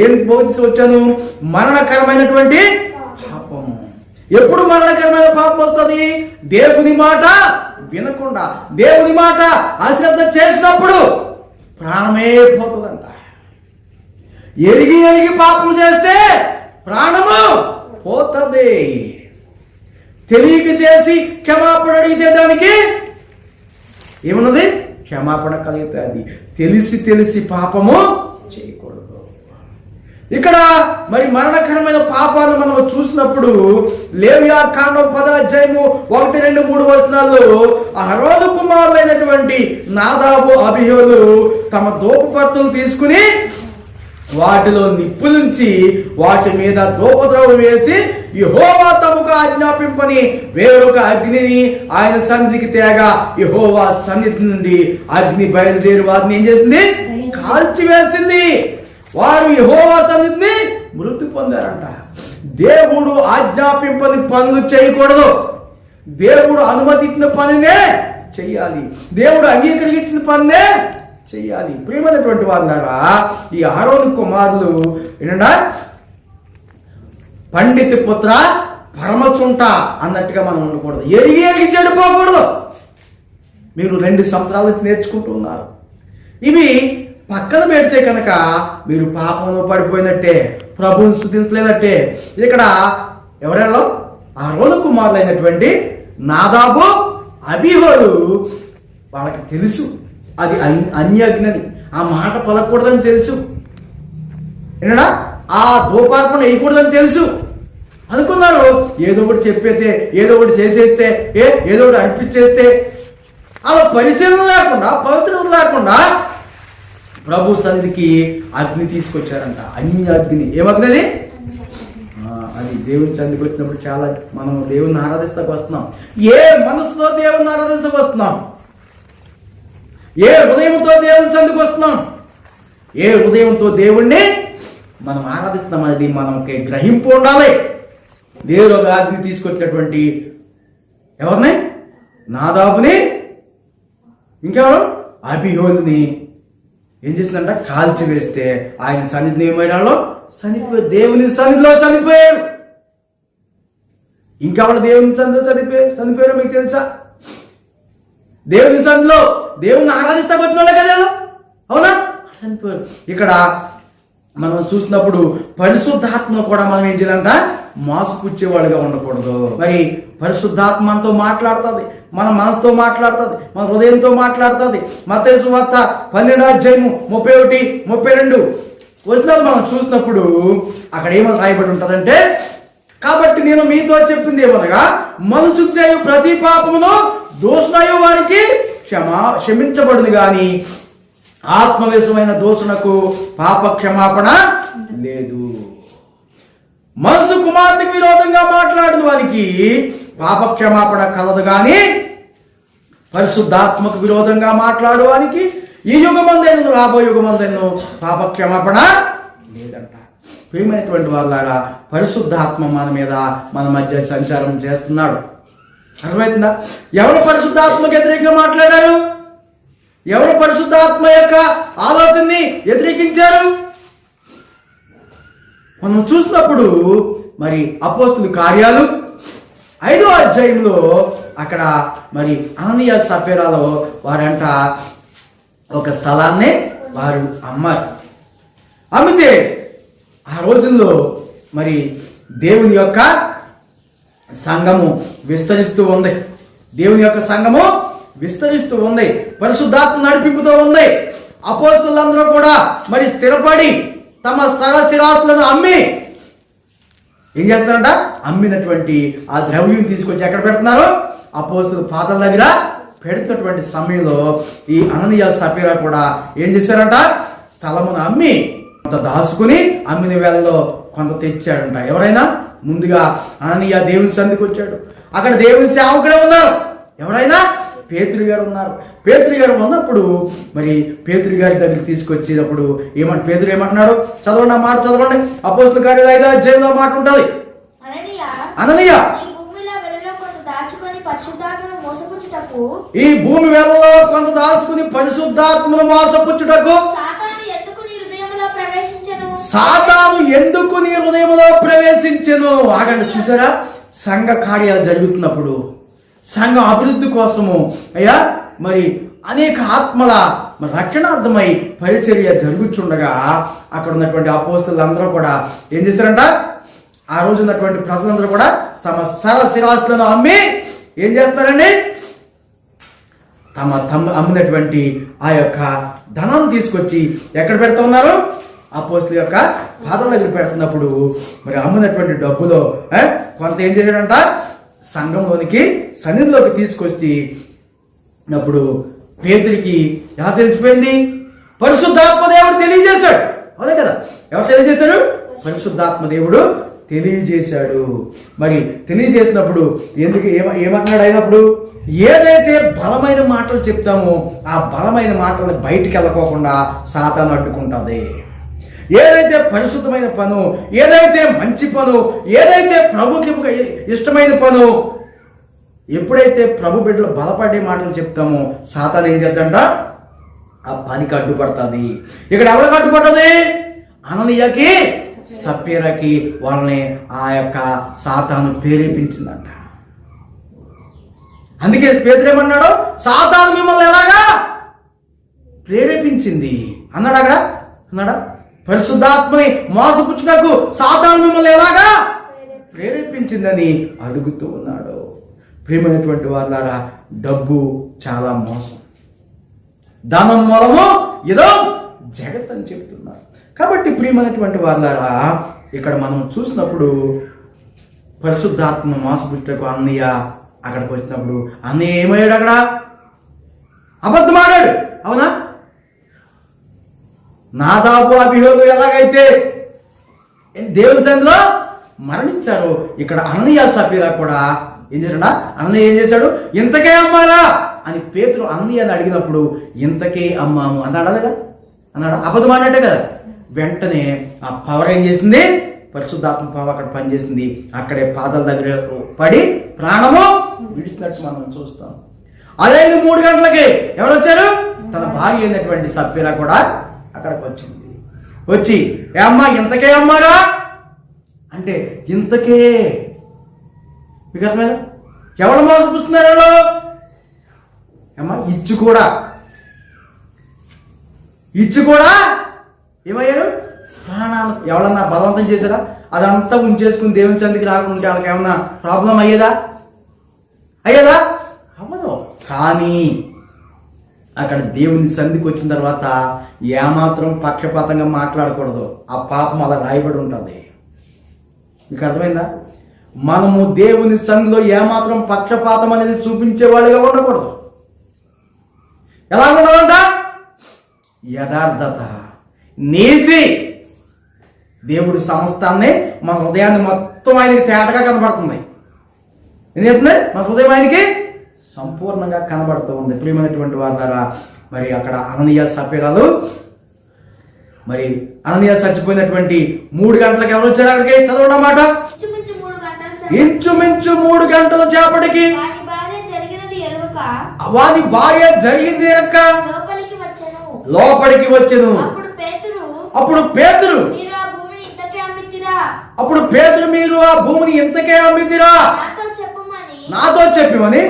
ఏం బోధించి వచ్చాను? మరణకరమైనటువంటి పాపము. ఎప్పుడు మరణకరమైన పాపం వస్తుంది? దేవుని మాట వినకుండా, దేవుని మాట అశ్రద్ధ చేసినప్పుడు ప్రాణమే పోతుందంట. ఎరిగి ఎరిగి పాపం చేస్తే ప్రాణము పోతుంది. తెలియక చేసి క్షమాపణ అడిగితే దానికి ఏమున్నది? క్షమాపణ కలుగుతుంది. తెలిసి తెలిసి పాపము చేయకూడదు. ఇక్కడ మరి మరణకరమైన పాపాలు మనం చూసినప్పుడు లేవియా కాండం 10వ అధ్యాయము 1, 2, 3 వచనాల్లో అహరోను కుమారులైనటువంటి నాదాబు అబీహులు తమ ధూపకత్తులు తీసుకుని వాటిలో నిప్పులుంచి వాటి మీద ధూపద్రవ్యం వేసి యెహోవా తమకు ఆజ్ఞాపింపని వేరొక అగ్నిని ఆయన సన్నిధికి తేగా యెహోవా సన్నిధి నుండి అగ్ని బయలుదేరి వారిని ఏం చేసింది? కాల్చివేసింది. వారు యెహోవా సన్నిధిని మృతి పొందారంట. దేవుడు ఆజ్ఞాపింపని పనులు చేయకూడదు. దేవుడు అనుమతించిన పనినే చెయ్యాలి. దేవుడు అంగీకరించిన పనినే చెయ్యాలి. ప్రియమైనటువంటి వాళ్ళారా, ఈ అహరోను కుమారులు ఏంటంటే పండిత పుత్ర పరమచుంట అన్నట్టుగా మనం ఉండకూడదు. ఎరిగి ఎరిగి చెడిపోకూడదు. మీరు 2 సంవత్సరాలు నేర్చుకుంటూ ఉన్నారు. ఇవి పక్కన పెడితే కనుక మీరు పాపంలో పడిపోయినట్టే, ప్రభువుని స్తుతించలేనట్టే. ఇక్కడ ఎవరెల్లో అహరోను కుమారులైనటువంటి నాదాబు అబీహులు వాళ్ళకి తెలుసు అది అన్యజ్ఞని, ఆ మాట పలకూడదని తెలుసు. ఏంటా ఆ ధూపార్పణ వేయకూడదని తెలుసు. అనుకున్నారు ఏదో ఒకటి చెప్పేస్తే, ఏదో ఒకటి చేసేస్తే, ఏదో ఒకటి అనిపించేస్తే, అలా పరిశీలన లేకుండా, పవిత్రత లేకుండా ప్రభు సన్నిధికి అగ్ని తీసుకొచ్చారంట. అగ్ని. ఏమగ్ని అది? అది దేవుని సన్నిధికి వచ్చినప్పుడు చాలా మనం దేవుని ఆరాధిస్తాకు వస్తున్నాం. ఏ మనసుతో దేవుని ఆరాధించకు వస్తున్నాం? ఏ హృదయంతో దేవుని సన్నిధికి వస్తున్నాం? ఏ హృదయంతో దేవుణ్ణి మనం ఆరాధిస్తున్నాం అనేది మనకి గ్రహింపు ఉండాలి. వేరొక అగ్ని తీసుకొచ్చినటువంటి ఎవరిని? నాదాబుని, ఇంకెవరు? అబీహుని ఏం చేసిందంట? కాల్చివేస్తే ఆయన సన్నిధిని ఏమైనాలో చనిపోయారు. దేవుని సన్నిధిలో చనిపోయారు. ఇంకెవరు దేవుని సన్నిధిలో చనిపోయారో మీకు తెలుసా? దేవుని సన్నిధిలో దేవుని ఆరాధిస్తా వచ్చిన వాళ్ళే కదా, అవునా? చనిపోయారు. ఇక్కడ మనం చూసినప్పుడు పరిశుద్ధాత్మ కూడా మనం ఏం చేయాలంట? మోసపుచ్చేవాడుగా ఉండకూడదు. మరి పరిశుద్ధాత్మ మనతో మాట్లాడుతుంది, మన మనసుతో మాట్లాడుతుంది, మన హృదయంతో మాట్లాడుతుంది. మత్తయి సువార్త 12వ అధ్యాయము 31, 32 వచనాలు మనం చూసినప్పుడు అక్కడ ఏమని రాయబడి ఉంటుందంటే, కాబట్టి నేను మీతో చెప్పింది ఏమనగా మనసు చేయు ప్రతి పాపమును దోషణయు వారికి క్షమించబడును గాని ఆత్మవేశమైన దోషణకు పాప క్షమాపణ లేదు. మనసు కుమార్తెకి విరోధంగా మాట్లాడిన వారికి పాప క్షమాపణ కలదు గాని పరిశుద్ధాత్మకు విరోధంగా మాట్లాడు వారికి ఈ యుగమందైన రాబోయే యుగమందైన పాప క్షమాపణ లేదంట. ప్రియమైనటువంటి వాళ్ళారా, పరిశుద్ధాత్మ మన మీద, మన మధ్య సంచారం చేస్తున్నాడు. అర్థమవుతుందా? ఎవరు పరిశుద్ధాత్మకు వ్యతిరేకంగా మాట్లాడారు? ఎవరు పరిశుద్ధాత్మ యొక్క ఆలోచనని వ్యతిరేకించారు? మనం చూసినప్పుడు మరి అపోస్తుల కార్యాలు 5వ అధ్యాయంలో అక్కడ మరి అననీయ సఫీరాలో వారంట ఒక స్థలాన్ని వారు అమ్మారు. అమ్మితే ఆ రోజుల్లో మరి దేవుని యొక్క సంఘము విస్తరిస్తూ ఉంది. దేవుని యొక్క సంఘము విస్తరిస్తూ ఉంది. పరిశుద్ధాత్మ నడిపింపుతో ఉంది. అపోస్తులందరూ కూడా మరి స్థిరపడి తమ స్థిరాస్తులను అమ్మి ఏం చేస్తారంట? అమ్మినటువంటి ఆ ద్రవ్యం తీసుకొచ్చి ఎక్కడ పెడుతున్నారు? అపోస్తుల పాదాల దగ్గర పెడుతున్నటువంటి సమయంలో ఈ అననీయ సఫీరా కూడా ఏం చేశారంట? స్థలమును అమ్మి కొంత దాచుకుని అమ్మిన వేళలో కొంత తెచ్చాడంట. ఎవరైనా ముందుగా అననీయ దేవుని సన్నిధికి వచ్చాడు. అక్కడ దేవుని సేవకుడే ఉన్నారు. ఎవరైనా? పేతురు గారు ఉన్నారు. పేతురు గారు ఉన్నప్పుడు మరి పేతురు గారి దగ్గరికి తీసుకొచ్చేటప్పుడు పేతురు ఏమంటున్నాడు? చదవండి, ఆ మాట చదవండి. అపోస్తుల కార్యాలు 5వ అధ్యాయంలో మాట ఉంటుంది. అననీయ ఈ భూమి వేళలో కొంత దాచుకుని పరిశుద్ధాత్మను మోసపుచ్చుటకు సాతాను ఎందుకు నీ హృదయంలో ప్రవేశించెను? ఆగండి, చూసారా? సంఘ కార్యాలు జరుగుతున్నప్పుడు, సంఘ అభివృద్ధి కోసము అయ్యా మరి అనేక ఆత్మల రక్షణార్థమై పరిచర్య జరుగుతుండగా అక్కడ ఉన్నటువంటి అపోస్తలులందరూ కూడా ఏం చేశారంట? ఆ రోజు ఉన్నటువంటి ప్రజలందరూ కూడా తమ స్థిరాస్తులను అమ్మి ఏం చేస్తారండి? తమ అమ్మినటువంటి ఆ యొక్క ధనాన్ని తీసుకొచ్చి ఎక్కడ పెడతా ఉన్నారు? అపోస్తలుల యొక్క పాదం దగ్గర పెడుతున్నప్పుడు మరి అమ్మినటువంటి డబ్బులో కొంత ఏం చేశాడంట? సంఘంలోనికి, సన్నిధిలోకి తీసుకొచ్చి అప్పుడు పేతురికి ఎలా తెలిసిపోయింది? పరిశుద్ధాత్మ దేవుడు తెలియజేశాడు. అదే కదా, ఎవరు తెలియజేశాడు? పరిశుద్ధాత్మ దేవుడు తెలియజేశాడు. మరి తెలియజేసినప్పుడు ఎందుకు ఏమన్నాడు? అయినప్పుడు ఏదైతే బలమైన మాటలు చెప్తామో ఆ బలమైన మాటలను బయటికి వెళ్ళకోకుండా సాతాను అడ్డుకుంటుంది. ఏదైతే పరిశుద్ధమైన పను, ఏదైతే మంచి పను, ఏదైతే ప్రభుకి ఇష్టమైన పను, ఎప్పుడైతే ప్రభు బిడ్డలు బలపడే మాటలు చెప్తామో సాతాను ఏం చేద్దంట? ఆ పనికి అడ్డుపడుతుంది. ఇక్కడ ఎవరికి అడ్డుపడుతుంది? అననీయకి, సప్పీరాకి వాళ్ళని ఆ యొక్క సాతాను ప్రేరేపించిందంట. అందుకే పేతురు ఏమన్నాడు? సాతాను మిమ్మల్ని ఎలాగా ప్రేరేపించింది అన్నాడు. అక్కడ అన్నాడా? పరిశుద్ధాత్మని మోసపుచ్చుటకు సాతాను మిమ్మల్ని ఎలాగా ప్రేరేపించిందని అడుగుతూ ఉన్నాడు. ప్రియమైనటువంటి వాళ్ళారా, డబ్బు చాలా మోసం, ధనం మూలము ఏదో జగత్ అని చెప్తున్నారు. కాబట్టి ప్రియమైనటువంటి వాళ్ళారా, ఇక్కడ మనం చూసినప్పుడు పరిశుద్ధాత్మ మోసపుచ్చుటకు అన్నయ్య అక్కడికి వచ్చినప్పుడు అన్నయ్య ఏమయ్యాడు? అక్కడ అబద్ధమాడాడు. అవునా? నాదాబు అబీహులు ఎలాగైతే దేవుని సన్నిధిలో మరణించారు, ఇక్కడ అననీయ సఫీరా కూడా ఏం చేశాడా? అన్నయ్య ఏం చేశాడు? ఇంతకే అమ్మారా అని పేతురు అన్నయ్యని అడిగినప్పుడు ఇంతకే అమ్మాము అన్నాడా? కదా అన్నాడా? అబద్ధం అన్నట్టే కదా. వెంటనే ఆ పవర్ ఏం చేసింది? పరిశుద్ధాత్మ పవర్ అక్కడ పనిచేసింది. అక్కడే పాదాల దగ్గర పడి ప్రాణము విడిచినట్టు మనం చూస్తాం. అదే 3 గంటలకి ఎవరు వచ్చారు? తన భార్య అయినటువంటి సఫీరా కూడా అక్కడికి వచ్చింది. వచ్చి ఏ అమ్మా ఇంతకే అమ్మారా అంటే ఇంతకే. మీకు అర్థమైనా? ఎవరు మోసపుస్తున్నారు? వాళ్ళు అమ్మా ఇచ్చి కూడా ఏమయ్యారు? ప్రాణాలు ఎవరన్నా బలవంతం చేశారా? అదంతా ఉంచేసుకుని దేవుని చెందికి రాకుండా వాళ్ళకి ఏమన్నా ప్రాబ్లం అయ్యేదా? అవ్వదు. కానీ అక్కడ దేవుని సన్నిధికి వచ్చిన తర్వాత ఏమాత్రం పక్షపాతంగా మాట్లాడకూడదు. ఆ పాపం అలా రాయబడి ఉంటుంది. మీకు అర్థమైందా? మనము దేవుని సన్నిధిలో ఏమాత్రం పక్షపాతం అనేది చూపించే వాళ్ళుగా ఉండకూడదు. ఎలా ఉండాలంట? యథార్థత, నీతి. దేవుడి సమస్తాన్ని, మన హృదయాన్ని మొత్తం ఆయనకి తేటగా కనబడుతుంది. ఏం చేస్తుంది? మన హృదయం ఆయనకి సంపూర్ణంగా కనబడుతూ ఉంది. ప్రియమైనటువంటి వారి ద్వారా మరి అక్కడ అననీయ సఫీరాలు, మరి అననీయ చచ్చిపోయినటువంటి 3 గంటలకు ఎవరు వచ్చారు అక్కడికి? చదవడం మాట ఇంచుమించు 3 గంటల చేపటికి వాని భార్య జరిగింది ఎరక్క లోపలికి వచ్చెను. అప్పుడు పేతురు మీరు ఆ భూమిని ఇంతకే అమ్మితిరా? నాతో చెప్పమని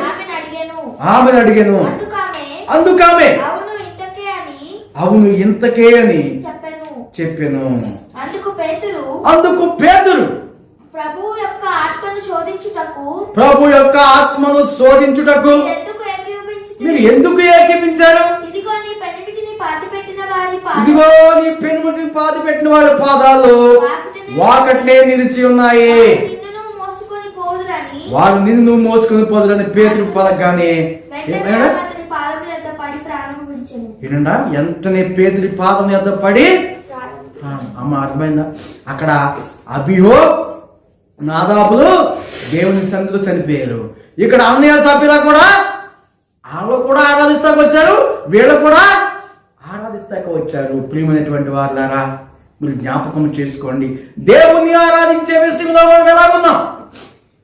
ఆమెను అడిగాను. అందుకామె అవును ఇంతకే అని చెప్పాను. అందుకు పేతురు ప్రభు యొక్క ఆత్మను శోధించుటకు మీరు ఎందుకు ఏకీపించారు? ఇదిగో నీ పెనిమిటిని పాతి పెట్టిన వారి పాదాలు వాకట్లే నిలిచి ఉన్నాయి, వారు నిన్ను మోసుకొని పోదురని పేతురు పలకగానే వినండా వెంటనే పేతురి పాదం యొద్ద పడి అమ్మ అర్థమైందా? అక్కడ అబీహు నాదాబులు దేవుని సన్నిధిలో చనిపోయారు. ఇక్కడ అననీయ సఫీరా కూడా వాళ్ళు కూడా ఆరాధిస్తాకు వచ్చారు, వీళ్ళు కూడా ఆరాధిస్తాకు వచ్చారు. ప్రియమైనటువంటి వారులారా, మీరు జ్ఞాపకం చేసుకోండి, దేవుని ఆరాధించే విషయంలో మనం ఎలాగున్నాం?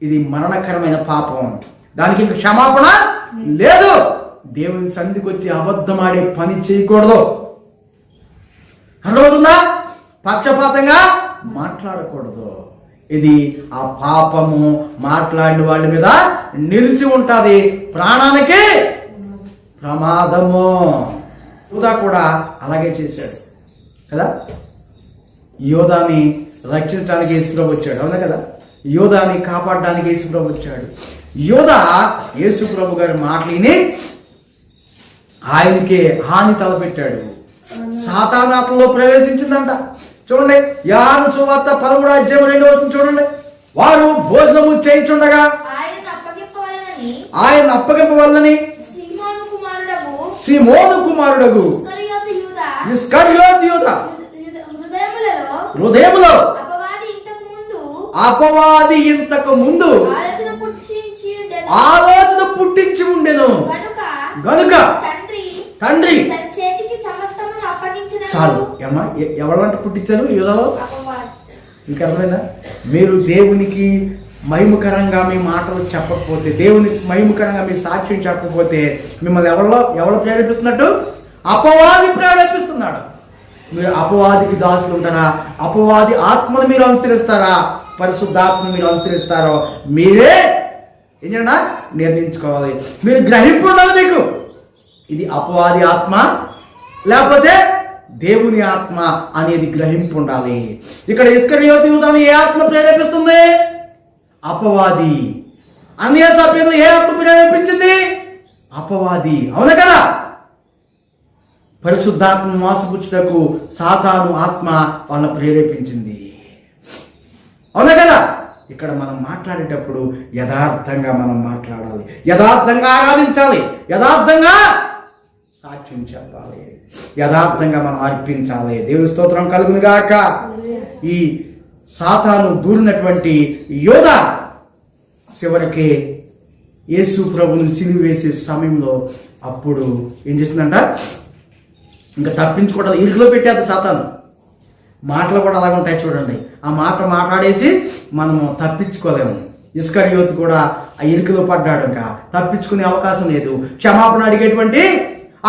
ఇది మరణకరమైన పాపం, దానికి ఇంక క్షమాపణ లేదు. దేవుని సన్నిధికి వచ్చి అబద్ధమాడే పని చేయకూడదు. అర్థమవుతుందా? పక్షపాతంగా మాట్లాడకూడదు. ఇది ఆ పాపము మాట్లాడిన వాళ్ళ మీద నిలిచి ఉంటుంది, ప్రాణానికి ప్రమాదము. యూదా కూడా అలాగే చేశాడు కదా. యోధాని రక్షించడానికి యేసుప్రభు వచ్చాడు, అవునా కదా. యోధాని కాపాడడానికి యేసుప్రభు వచ్చాడు. యోధా యేసుప్రభు గారి మాటలిని ఆయనకే హాని తలపెట్టాడు. సాతానాత్మలో ప్రవేశించిందంట. చూడండి, యోహాను సువార్త 13:2 చూడండి. వారు భోజనము చేయించుండగా ఆయన అప్పగింపవలనని సీమోను కుమారుడగు ఇస్కరియోతు యూదా హృదయములో అపవాది ఇంతకు ముందు ఆలోచన పుట్టించి ఉండెను గనుక తండ్రి చాలు. ఏమా ఎవరంటే పుట్టించారు యూదాలో? ఇంకా అర్థమైందా? మీరు దేవునికి మహిమకరంగా మీ మాటలు చెప్పకపోతే, దేవునికి మహిమకరంగా మీ సాక్ష్యం చెప్పకపోతే మిమ్మల్ని ఎవరు ప్రేరేపిస్తున్నట్టు? అపవాది ప్రేరేపిస్తున్నాడు. మీరు అపవాదికి దాసులు ఉంటారా? అపవాది ఆత్మను మీరు అనుసరిస్తారా? పరిశుద్ధాత్మను మీరు అనుసరిస్తారో మీరే ఏం చేయండి నిర్ణయించుకోవాలి. మీరు గ్రహింపు ఉండాలి. మీకు ఇది అపవాది ఆత్మ లేకపోతే దేవుని ఆత్మ అనేది గ్రహింపు ఉండాలి. ఇక్కడ ఇస్కరియోతు యూదాను ఏ ఆత్మ ప్రేరేపిస్తుంది? అపవాది. అన్య సభ్యులు ఏ ఆత్మ ప్రేరేపించింది? అపవాది, అవునా కదా. పరిశుద్ధాత్మ మోసపుచ్చుటకు సాతాను ఆత్మ వాళ్ళ ప్రేరేపించింది, అవునా కదా. ఇక్కడ మనం మాట్లాడేటప్పుడు యథార్థంగా మనం మాట్లాడాలి, యథార్థంగా ఆరాధించాలి, యథార్థంగా సాక్ష్యం చెప్పాలి, యథార్థంగా మనం అర్పించాలి. దేవుని స్తోత్రం కలుగును గాక. ఈ సాతాను దూరినటువంటి యోధా చివరికి యేసు ప్రభువుని సిలువ వేసే సమయంలో అప్పుడు ఏం చేసిందంట? ఇంకా తప్పించుకోవడం ఇరుకులో పెట్టేది సాతాను. మాటలు కూడా అలాగ ఉంటాయి చూడండి. ఆ మాట మాట్లాడేసి మనము తప్పించుకోలేము. ఇస్కరియోతు కూడా ఆ ఇరుకులో పడ్డాడు, ఇంకా తప్పించుకునే అవకాశం లేదు. క్షమాపణ అడిగేటువంటి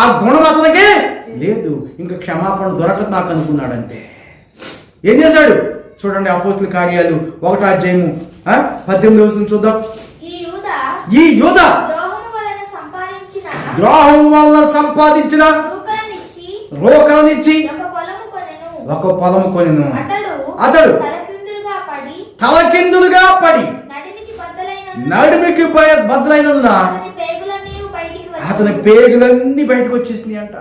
ఆ గుణం అతనికి లేదు. ఇంకా క్షమాపణ దొరకదు నాకు అనుకున్నాడు అంతే. ఏం చేశాడు చూడండి, అపోస్తుల కార్యాలు 1:18 చూద్దాం. ఈ యూదా ద్రోహం వల్ల సంపాదించిన రోకలనిచ్చి ఒక పొలము కొనెను. అతడు తలకిందులుగా పడి నడిమికి బద్దలైనందున అతని పేగులన్నీ బయటకు వచ్చేసినాయి అంట.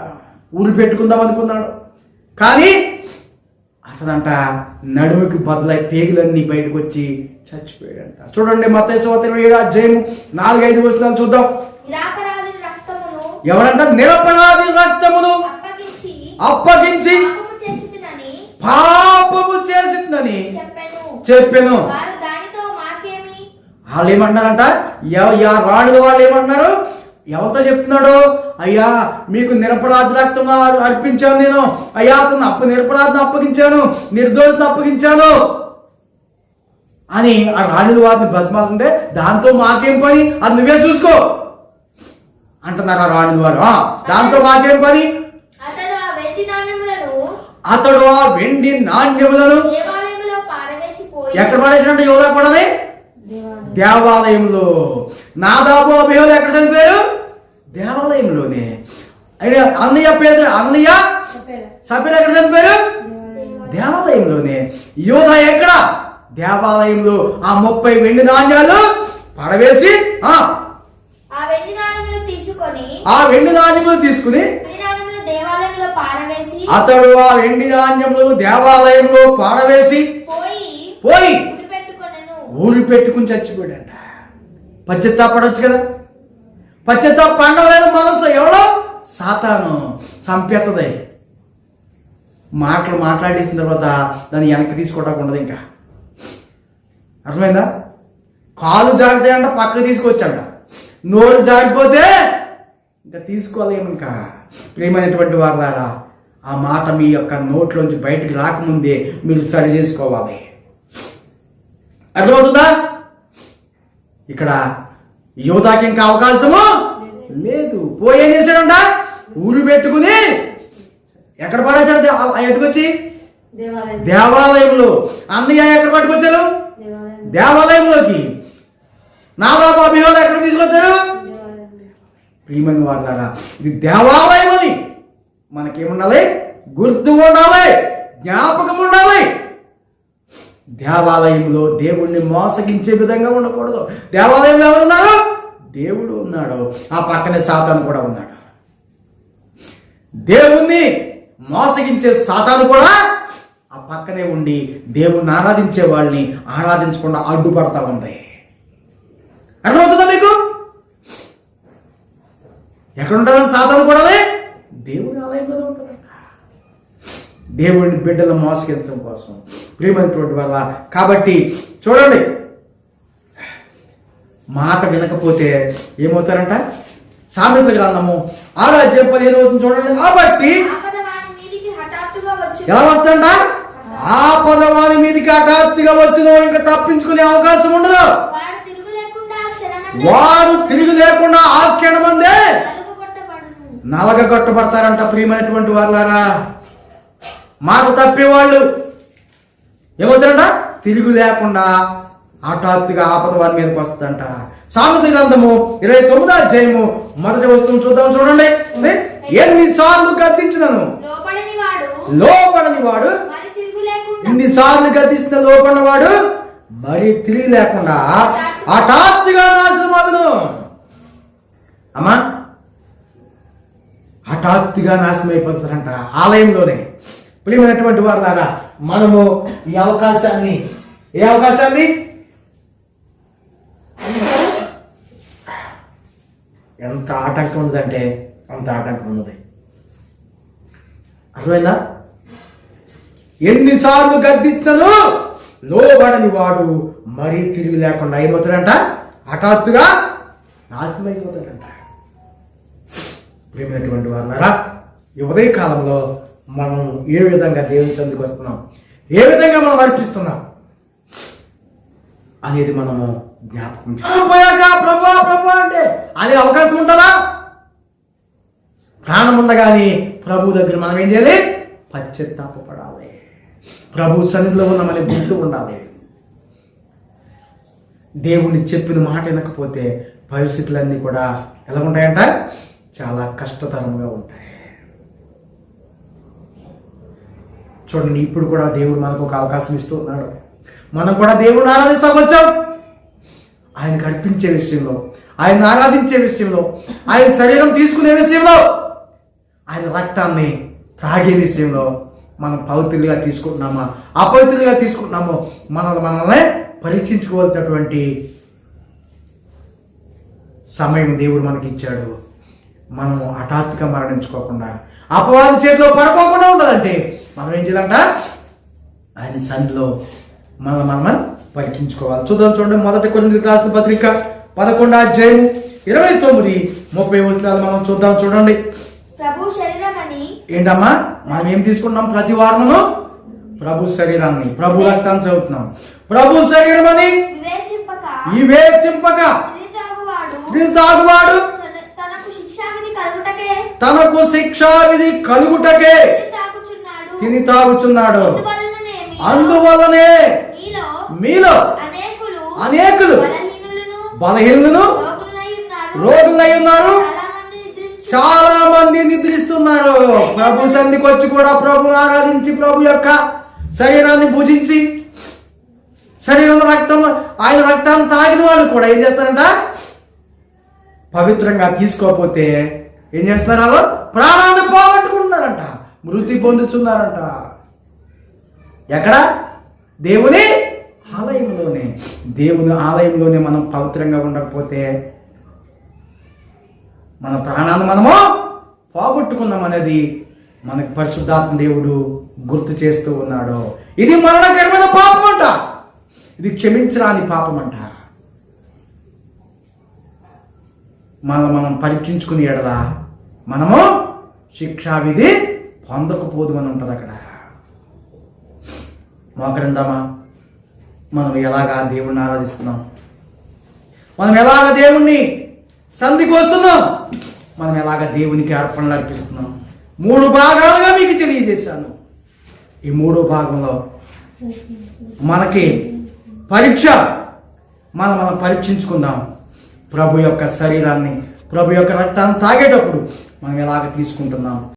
ఊరు పెట్టుకుందాం అనుకున్నాడు, కానీ అతనంట నడుముకి బదులై పేగులన్నీ బయటకు వచ్చి చచ్చిపోయాడంట. చూడండి, మత్తయి సువార్త 27:4-5 చూద్దాం. ఎవరంట? నిరపరాధి రక్తమును అప్పగించి పాపము చేసిందని చెప్పాను. వాళ్ళు ఏమంటారంట? రాణుల వాళ్ళు ఏమంటున్నారు? ఎవరితో చెప్తున్నాడు? అయ్యా మీకు నిరపరాధి రక్తం అర్పించాను నేను, అయ్యా అతను నిరపరాధిని అప్పగించాను, నిర్దోషిని అప్పగించాను అని ఆ రాణుల వారిని బతిమాలుంటే దాంతో మాకేం పని, అది నువ్వే చూసుకో అంటున్నారు ఆ రాణుల వారు. దాంతో మాకేం పని? అతడు ఆ వెండి నాణ్యములను ఎక్కడ పడేసినట్టు యోధా కూడానే దేవాలయంలో. నాదాబు అబీహులు ఎక్కడ చనిపోయారు? దేవాలయంలోనే. అన్నయ్య సభ్యులు ఎక్కడ చనిపోయారు? దేవాలయంలోనే. యోధా ఎక్కడ? దేవాలయంలో. ఆ 30 వెండి నాణ్యాలు పడవేసి ఆ వెండి నాణ్యములు తీసుకుని అతడు ఆ వెండి నాణ్యములు దేవాలయంలో పాడవేసి పోయి ఊరి పెట్టుకుని చచ్చిపోయాడంట. పశ్చాత్తాపడొచ్చు కదా. పశ్చాత్తాప పండవలేదు మనసు. ఎవడో? సాతాను చంపేస్తుంది. మాటలు మాట్లాడేసిన తర్వాత దాన్ని వెనక్కి తీసుకోవడానికి ఉండదు. ఇంకా అర్థమైందా? కాలు జారితే పక్కకు తీసుకొచ్చాడ, నోరు జారిపోతే ఇంకా తీసుకోలేము. ఇంకా ప్రియమైనటువంటి వారులారా, ఆ మాట మీ యొక్క నోట్లోంచి బయటికి రాకముందే మీరు సరి చేసుకోవాలి. అర్థమవుతుందా? ఇక్కడ యోధాకి ఇంకా అవకాశము లేదు. పోయి ఏం చేశాడంట? ఊరు పెట్టుకుని ఎక్కడ పడేసాడు? ఎటుకొచ్చి దేవాలయంలో. అన్నయ్య ఎక్కడ పట్టుకొచ్చారు? దేవాలయంలోకి. నాదాబు అబీహును ఎక్కడ తీసుకొచ్చారు? ప్రియమైన వారులారా, ఇది దేవాలయం అని మనకేముండాలి? గుర్తు ఉండాలి, జ్ఞాపకం ఉండాలి. దేవాలయంలో దేవుణ్ణి మోసగించే విధంగా ఉండకూడదు. దేవాలయంలో ఎవరున్నారు? దేవుడు ఉన్నాడు, ఆ పక్కనే సాతాను కూడా ఉన్నాడు. దేవుణ్ణి మోసగించే సాతాను కూడా ఆ పక్కనే ఉండి దేవుణ్ణి ఆరాధించే వాళ్ళని ఆరాధించకుండా అడ్డుపడతా ఉంది. అర్థమవుతుందా మీకు? ఎక్కడ ఉంటుందని సాతాను కూడా దేవుని ఆలయంలో ఉంటుందంట. దేవుడిని బిడ్డలు మోసగించడం కోసం ప్రియమైనటువంటి వల్ల. కాబట్టి చూడండి, మాట వినకపోతే ఏమవుతారంట? సామెతల గ్రంథము 6:15 చూడండి. కాబట్టి ఎలా వస్తుందంట? ఆపద వారి మీదకి హఠాత్తుగా వచ్చిన ఇంకా తప్పించుకునే అవకాశం ఉండదు. వారు తిరిగి లేకుండా ఆ క్షణమందే నలగగొట్టబడతారంట. ప్రియమైనటువంటి వాళ్ళారా, మాట తప్పేవాళ్ళు ఏమవుతారంట? తిరుగు లేకుండా హఠాత్తుగా ఆపద వారి మీదకి వస్తుందంట. సామెతల గ్రంథము 29వ అధ్యాయము 1వ వచనం చూద్దాం. చూడండి, ఎన్నిసార్లు గద్దించినను లోపడని వాడు, ఎన్నిసార్లు గద్దించిన లోపడిన వాడు మరి తిరిగి లేకుండా హఠాత్తుగా నాశనం అగును. అమ్మా, హఠాత్తుగా నాశనం అయిపోతారంట ఆలయంలోనే. ప్రియమైనటువంటి వారు లాగా మనము ఈ అవకాశాన్ని, ఏ అవకాశాన్ని, ఎంత ఆటంకం ఉన్నదంటే అంత ఆటంకం ఉన్నది. అర్థమైందా? ఎన్నిసార్లు గద్దించినను లోబడని వాడు మరీ తిరిగి లేకుండా అయిపోతాడంట, హఠాత్తుగా నాశనం అయిపోతాడంట. ప్రియమైనటువంటి వాళ్ళారా, ఈ ఉదయ కాలంలో మనం ఏ విధంగా దేవుని సన్నిధికి వస్తున్నాం, ఏ విధంగా మనం అర్పిస్తున్నాం అనేది మనము జ్ఞాపకం పోయాక ప్రభా ప్రభా అంటే అదే అవకాశం ఉంటుందా? ప్రాణం ఉండగానే ప్రభు దగ్గర మనం ఏం చేయాలి? పశ్చాత్తాపపడాలి. ప్రభు సన్నిధిలో ఉన్నామని గుర్తు ఉండాలి. దేవుని చెప్పిన మాట వినకపోతే పరిస్థితులన్నీ కూడా ఎలా ఉంటాయంట? చాలా కష్టతరంగా ఉంటాయి. చూడండి, ఇప్పుడు కూడా దేవుడు మనకు ఒక అవకాశం ఇస్తూ ఉన్నాడు. మనం కూడా దేవుడిని ఆరాధిస్తా వచ్చాం. ఆయనకు అర్పించే విషయంలో, ఆయన ఆరాధించే విషయంలో, ఆయన శరీరం తీసుకునే విషయంలో, ఆయన రక్తాన్ని త్రాగే విషయంలో మనం పవిత్రులుగా తీసుకుంటున్నామా, అపవిత్రులుగా తీసుకుంటున్నామో మనల్ని పరీక్షించుకోవాల్సినటువంటి సమయం దేవుడు మనకి ఇచ్చాడు. మనము హఠాత్తుగా మరణించుకోకుండా, అపవాది చేతిలో పడుకోకుండా ఉండాలంటే మనం ఏం చేయాలంట? ఆయన సన్నిధిలో మనం పరీక్షించుకోవాలి. చూడండి, 1 కొరింథీయులకు రాసిన పత్రిక 11వ అధ్యాయము 29-30 వచనాలు మనం చూద్దాం. చూడండి, ఏంటమ్మా మనం ఏం తీసుకుంటున్నాం? ప్రతి వారమును ప్రభు శరీరాన్ని, ప్రభు రక్తాన్ని చదువుతున్నాం. ప్రభు శరీరం అని వివేచింపక తాగువాడు తనకు శిక్షా విధి కలుగుటకే తిని తాగుచున్నాడు. అందువల్లనే మీలో అనేకులు బలహీనులను రోగులై ఉన్నారు, చాలా మంది నిద్రిస్తున్నారు. ప్రభు సన్నిధికి వచ్చి కూడా ప్రభుని ఆరాధించి, ప్రభు యొక్క శరీరాన్ని భుజించి, శరీరంలో రక్తం, ఆయన రక్తాన్ని తాగిన వాళ్ళు కూడా ఏం చేస్తారంట? పవిత్రంగా తీసుకోకపోతే ఏం చేస్తున్నారు? వాళ్ళు ప్రాణాన్ని పోగొట్టుకుంటున్నారంట, మృతి పొందుతున్నారంట. ఎక్కడ? దేవుని ఆలయంలోనే. దేవుని ఆలయంలోనే మనం పవిత్రంగా ఉండకపోతే మన ప్రాణాన్ని మనము పోగొట్టుకుందాం అనేది మనకు పరిశుద్ధాత్మ దేవుడు గుర్తు చేస్తూ ఉన్నాడు. ఇది మరణకరమైన పాపం అంట, ఇది క్షమించరాని పాపం అంట. మనం పరీక్షించుకుని ఎడదా మనము శిక్షావిధి పొందకపోదు అని ఉంటుంది అక్కడ. మోకరిందామా? మనం ఎలాగా దేవుణ్ణి ఆరాధిస్తున్నాం, మనం ఎలాగ దేవుణ్ణి సంధికి వస్తున్నాం, మనం ఎలాగ దేవునికి అర్పణలు అర్పిస్తున్నాం, 3 భాగాలుగా మీకు తెలియజేశాను. ఈ మూడో భాగంలో మనకి పరీక్ష మనం పరీక్షించుకుందాం. ప్రభు యొక్క శరీరాన్ని, ప్రభు యొక్క రక్తాన్ని తాగేటప్పుడు మనం ఎలాగ తీసుకుంటున్నాం.